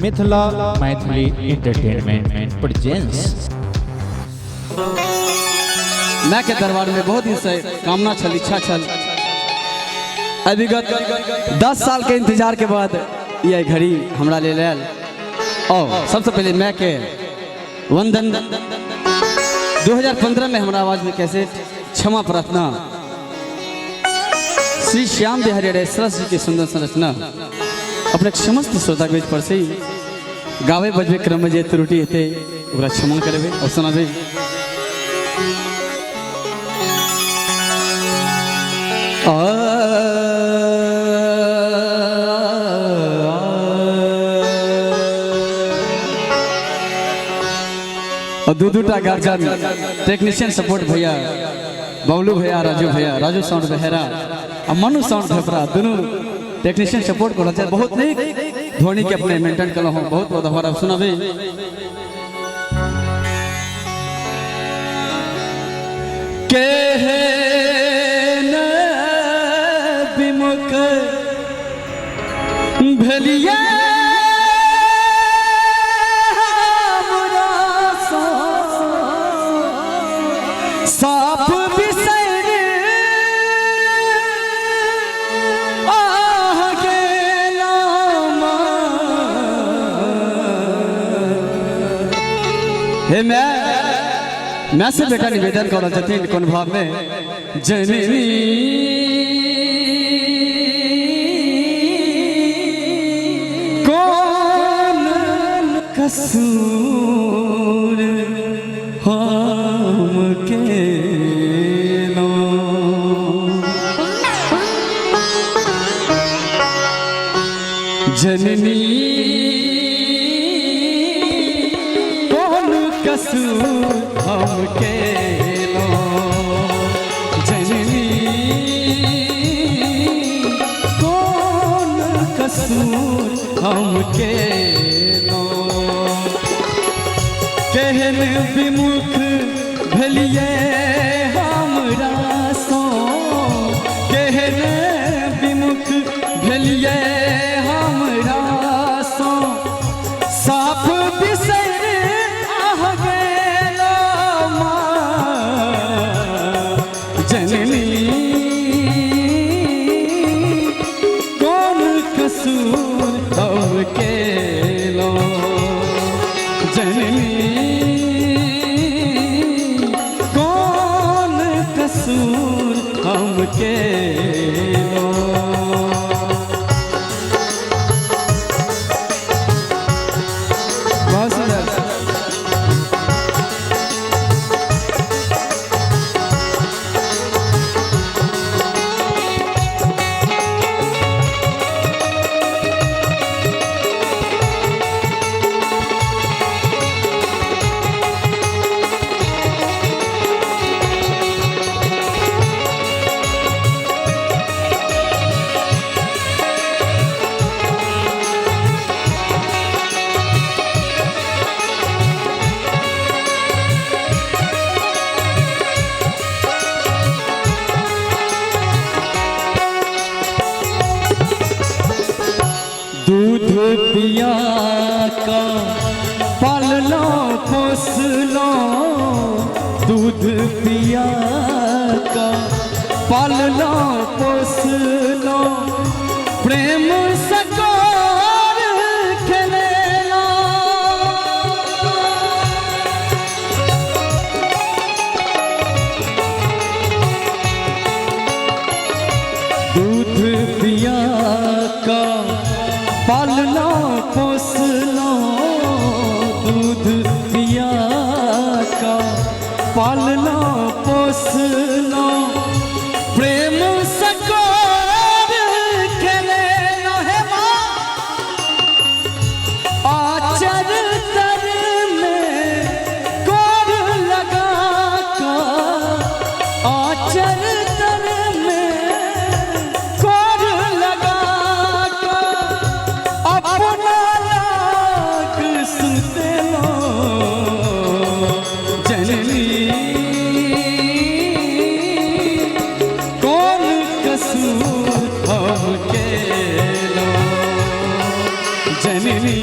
Mithila Maithili entertainment presence. माँ के दरबार में बहुत दिन से कामना छल, इच्छा छल। अभिगत 10 साल के इंतजार के बाद यह घड़ी हमरा ले लेल। और सबसे पहले मैं के वंदन। 2015 में हमारा आवाज में कैसे क्षमा प्रार्थना श्री श्याम बिहारी रेसरस जी की सुंदर संरचना अपने समस्त श्रोता के बीच पर से गावे बजबे क्रम में जे त्रुटि हेते ओकरा क्षमा करबे और सुनाबे। और दूटा गार्जियन टेक्नीशियन सपोर्ट भैया बबलू भैया, राजू भैया, राजू साउंड बहेरा और मनु साउंड भेपरा दोनों टेक्नीशियन सपोर्ट कर रहा है। बहुत नहीं ध्वनि के अपने मेंटेन कर हूँ। बहुत बहुत आभार। आप सुनाबे के विमुख भलिया साफ बिसर आगे लामा। हे मैं से बेटा निवेदन कर छथिन कोन भाव में जननी कौन कसूर हम के जननी कौन कसूर हम के जननी कौन कसूर हम के कहन विमुख भलिए हमरा सो कहन विमुख भलिए हमरा सो साफ बिसर आह गेलो जननी कौन कसूर हम केलो जननी कौन कसूर हम केलो। दूध पिया का पालना पोसलो, दूध पिया का पालना पोसलो, प्रेम सकोर खेलेला। दूध पिया का पालना पोसलो, दूध पिया का पालना पोसलो, प्रेम सकोर खेलेला। हे माँ आचर तर में कोर लगा कर, आचर तर में कोर लगा कर अपना लाग सुतेलो जननी कौन कसूर हम केलो जननी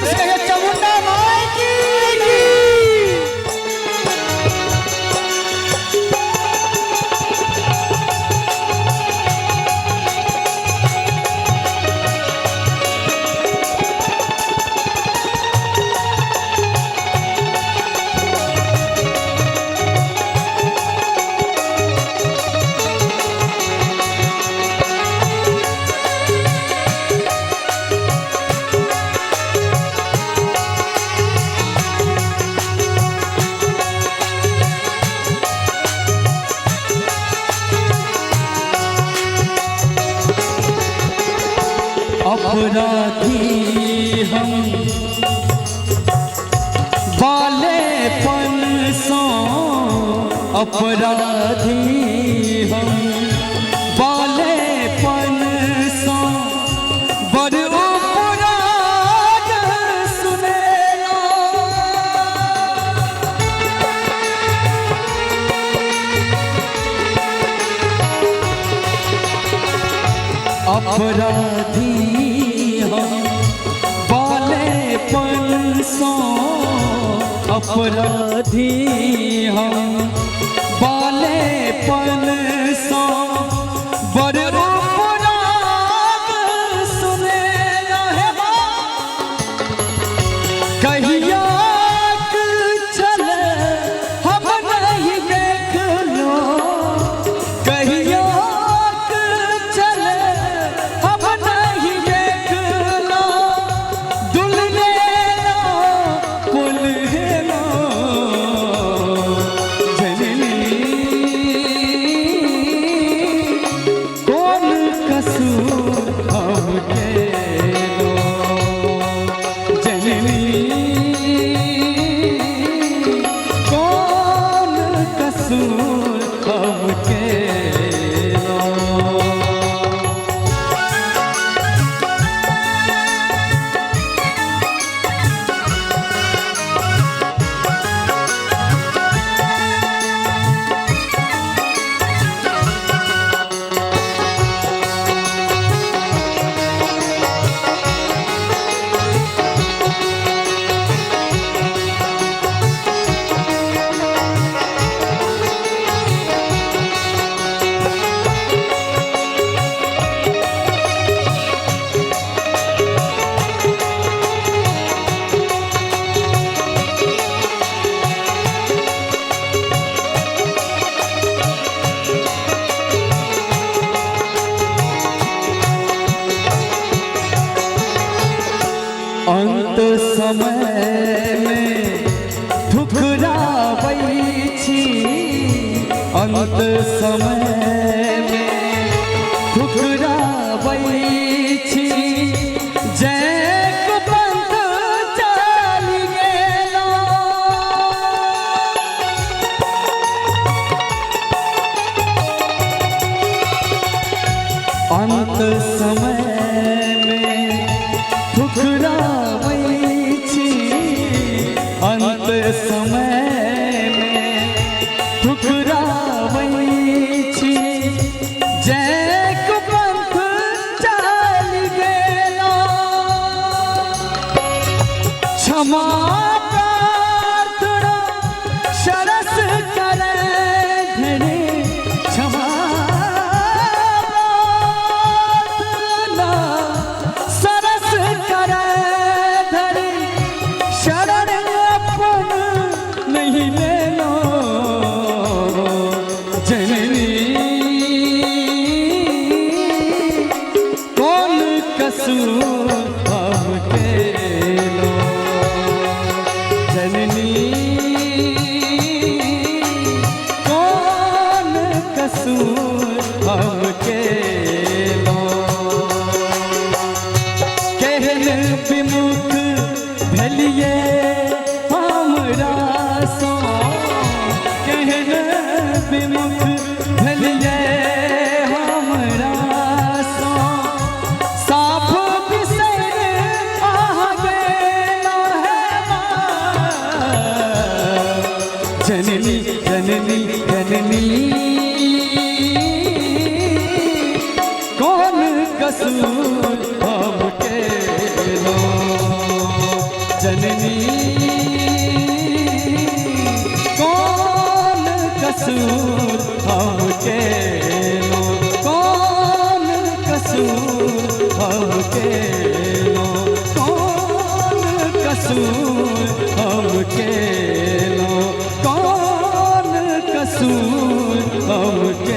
प्रेम से कहिए चामुंडा माई की। अपराधी हम बालेपन सो, अपराधी हम बालेपन सो, बड़ अपराध सुनेला। अपराधी बालेपन सो, अपराधी हम बालेपन सो, बड़ अपराध सुनेला है। कहिया चले हम नहीं देख लो, कहिया अंत समय में ठुकराबै छी, अंत समय में ठुकराबै छी, जय पंथ चलि गेला। अंत समय में ठुकराबै छी, अंत समय में ठुकराबै छी, जय पंथ चलि गेला। क्षमा प्रार्थना सरस करे धरे, क्षमा विमुख भेलिए हमरा सो, केहन विमुख भेलिए हमरा सो, साफ बिसैर आ गेला है। जननी जननी जननी कौन कसूर हम के लो, जननी कौन कसूर हमके लो, कौन कसूर हमके लो, कौन कसूर हमके लो, कौन कसूर हमके